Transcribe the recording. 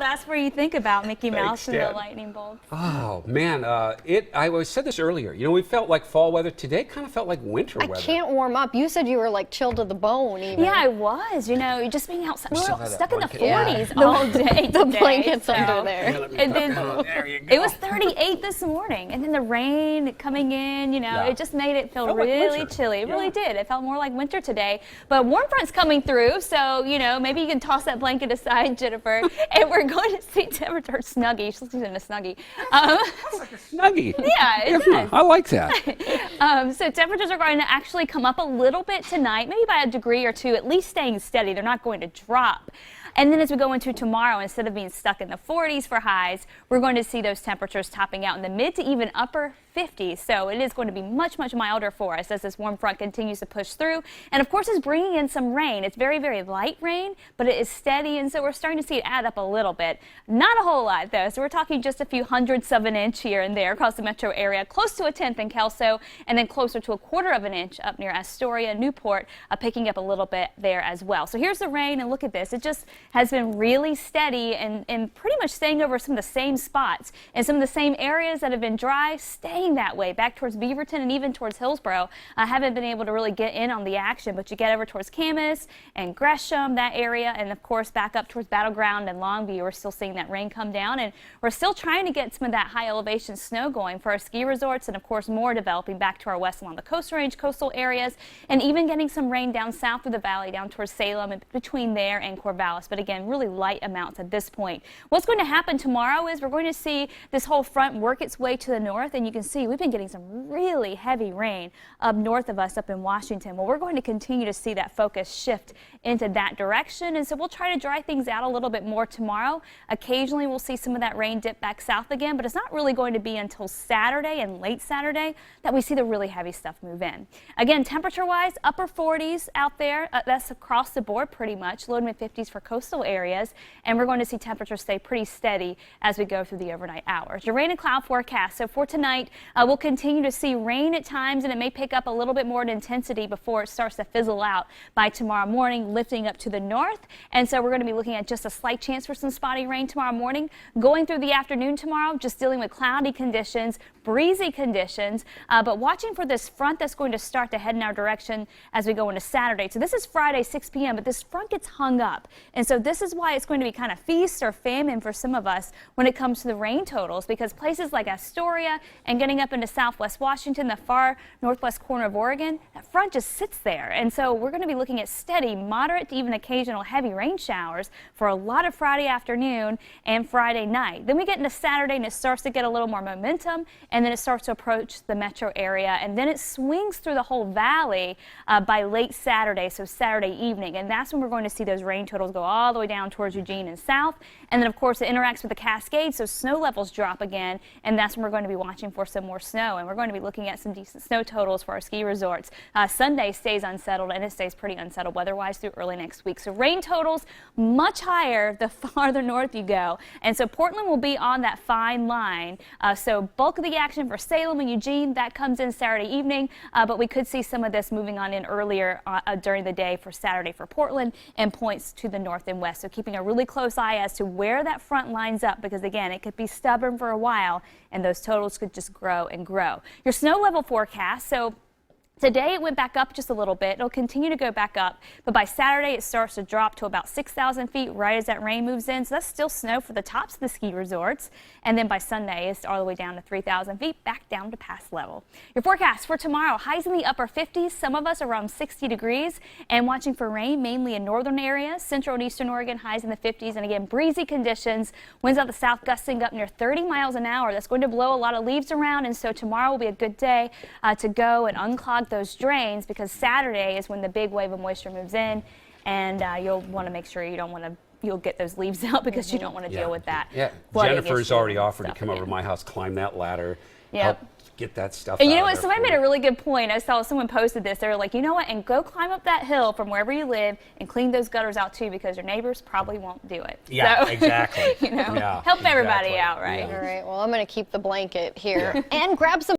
last word you think about Mickey Mouse and the lightning bolts? Oh man, I said this earlier. You know, we felt like fall weather. Today kind of felt like winter weather. I can't warm up. You said you were like chilled to the bone even. Yeah, I was. You know, just being outside. We were stuck in the 40s Yeah. all day. The today, blanket's so. under there. And then there you go. it was 38 this morning, and then the rain coming in. You know, it just made it feel Felt really like chilly. It really did. It felt more like winter today. But warm front's coming through, so you know maybe you can toss that blanket aside, Jennifer. And we're going to see temperature snuggie. She's in a snuggie. Snuggie. Yeah, it does. I like that. So temperatures are going to actually come up a little bit tonight, maybe by a degree or two, at least staying steady. They're not going to drop. And then as we go into tomorrow, instead of being stuck in the 40s for highs, we're going to see those temperatures topping out in the mid to even upper 50s. So it is going to be much, much milder for us as this warm front continues to push through. And of course, it's bringing in some rain. It's very, very light rain, but it is steady. And so we're starting to see it add up a little bit. Not a whole lot, though. So we're talking just a few hundredths of an inch here and there across the metro area, close to a tenth in Kelso, and then closer to a quarter of an inch up near Astoria, Newport, picking up a little bit there as well. So here's the rain, and look at this. It just has been really steady and pretty much staying over some of the same spots and some of the same areas that have been dry, staying that way back towards Beaverton and even towards Hillsborough. I haven't been able to really get in on the action, but you get over towards Camas and Gresham, that area, and of course back up towards Battleground and Longview. We're still seeing that rain come down, and we're still trying to get some of that high elevation snow going for our ski resorts, and of course more developing back to our west along the coastal range, coastal areas, and even getting some rain down south of the valley, down towards Salem and between there and Corvallis. But again, really light amounts at this point. What's going to happen tomorrow is we're going to see this whole front work its way to the north, and you can see we've been getting some really heavy rain up north of us up in Washington. Well, we're going to continue to see that focus shift into that direction, and so we'll try to dry things out a little bit more tomorrow. Occasionally we'll see some of that rain dip back south again, but it's not really going to be until Saturday and late Saturday that we see the really heavy stuff move in. Again, temperature-wise, upper 40s out there. That's across the board pretty much. Low to mid 50s for coastal areas, and we're going to see temperatures stay pretty steady as we go through the overnight hours. Your rain and cloud forecast. So for tonight, we'll continue to see rain at times, and it may pick up a little bit more in intensity before it starts to fizzle out by tomorrow morning, lifting up to the north. And so we're going to be looking at just a slight chance for some spotty rain tomorrow morning. Going through the afternoon tomorrow, just dealing with cloudy conditions, breezy conditions, but watching for this front that's going to start to head in our direction as we go into Saturday. So this is Friday, 6 p.m., but this front gets hung up. And so this is why it's going to be kind of feast or famine for some of us when it comes to the rain totals, because places like Astoria and getting up into southwest Washington, the far northwest corner of Oregon, that front just sits there. And so we're going to be looking at steady, moderate to even occasional heavy rain showers for a lot of Friday afternoon and Friday night. Then we get into Saturday and it starts to get a little more momentum, and then it starts to approach the metro area, and then it swings through the whole valley by late Saturday, so Saturday evening. And that's when we're going to see those rain totals go all the way down towards Eugene and south. And then of course it interacts with the Cascades, so snow levels drop again, and that's when we're going to be watching for some more snow, and we're going to be looking at some decent snow totals for our ski resorts. Sunday stays unsettled, and it stays pretty unsettled weather-wise through early next week. So rain totals much higher the farther north you go, and so Portland will be on that fine line. So bulk of the action for Salem and Eugene, that comes in Saturday evening, but we could see some of this moving on in earlier during the day for Saturday for Portland and points to the north and west. So keeping a really close eye as to where that front lines up, because again, it could be stubborn for a while and those totals could just grow and grow. Your snow level forecast. So today it went back up just a little bit. It'll continue to go back up, but by Saturday it starts to drop to about 6,000 feet right as that rain moves in. So that's still snow for the tops of the ski resorts. And then by Sunday it's all the way down to 3,000 feet, back down to pass level. Your forecast for tomorrow, highs in the upper 50s, some of us around 60 degrees, and watching for rain mainly in northern areas, central and eastern Oregon, highs in the 50s. And again, breezy conditions, winds out the south gusting up near 30 miles an hour. That's going to blow a lot of leaves around, and so tomorrow will be a good day to go and unclog those drains, because Saturday is when the big wave of moisture moves in, and you'll want to make sure you'll get those leaves out, because you don't want to deal with that. Yeah, Jennifer's already offered to come over to my house, climb that ladder, help get that stuff and out you know of what, there somebody made a really good point. I saw someone posted this. They were like, you know what, and go climb up that hill from wherever you live and clean those gutters out too, because your neighbors probably won't do it. Yeah, so, exactly. help everybody out, right? All right, well, I'm going to keep the blanket here and grab some